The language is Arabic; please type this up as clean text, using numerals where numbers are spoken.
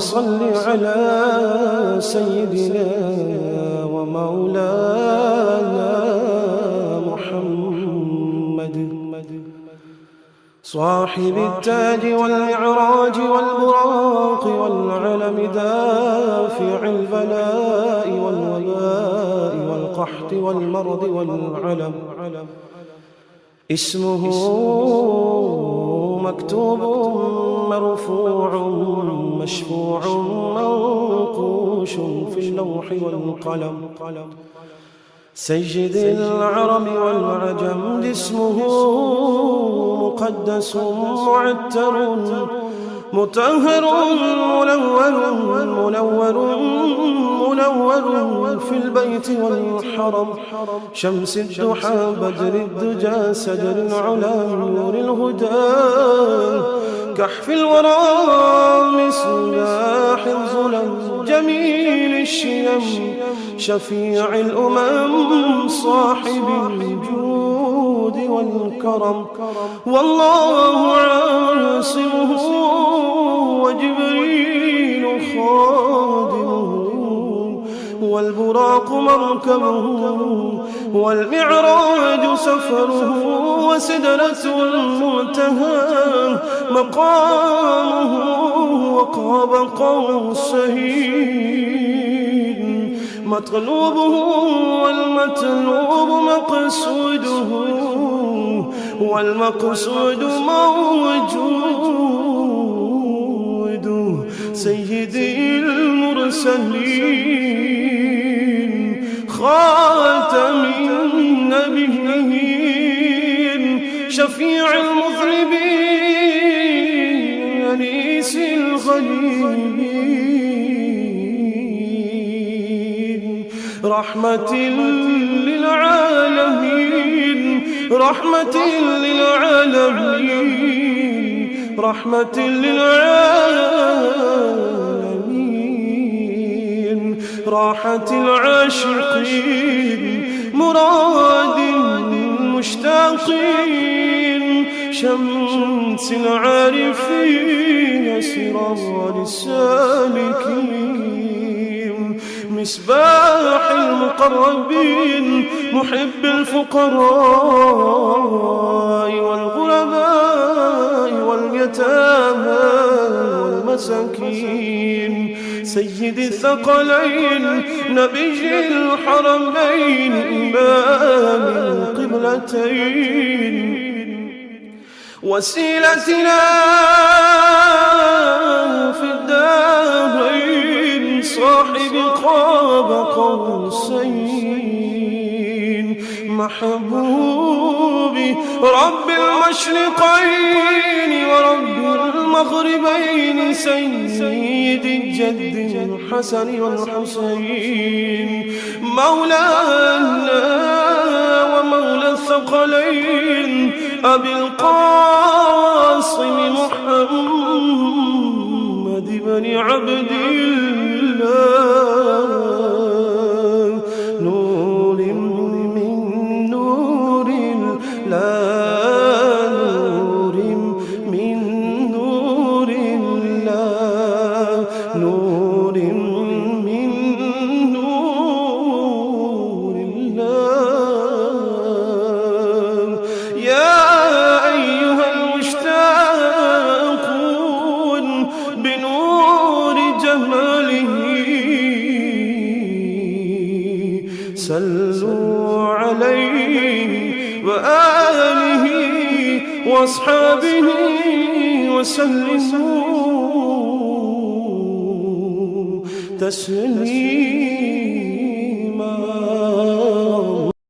صل على سيدنا ومولانا محمد صاحب التاج والمعراج والبراق والعلم دافع البلاء والوباء والقحط والمرض والعلم اسمه مكتوب مرفوع مشفوع منقوش في اللوح والقلم سيد العرب والعجم اسمه مقدس معتر مطهر منور في البيت والحرم شمس الضحى بدر الدجى سدر العلا نور الهدى كحف الورى مصباح الظلم جميل الشيم شفيع الأمم صاحب الجود والكرم والله عاصمه وجبريل خادمه والبراق مركبه والمعراج سفره وسدرة المنتهى مقامه وقاب قوسين مطلوبه والمطلوب مقصوده والمقصود موجود سيدي المرسلين خاتم النبيين شفيع المذنبين أنيس الغريبين رحمة للعالمين رحمة للعالمين رحمة للعالمين راحة العاشقين مراد المشتاقين شمس العارفين سراج السالكين مصباح المقربين محب الفقراء والغرباء واليتامى والمساكين سيد الثقلين نبي الحرمين إمام القبلتين وسيلتنا في الدارين صاحب قاب قوسين محبوبي رب المشرقين ورب المغربين سيد الجد الحسن والحسين مولانا ومولى الثقلين أبي القاسم محمد بن عبد الله نور من نور الله نور من نور الله نور من نور الله يا أيها المشتاقون بنور جماله صلوا عليه وآله وأصحابه وسلموا تسليما.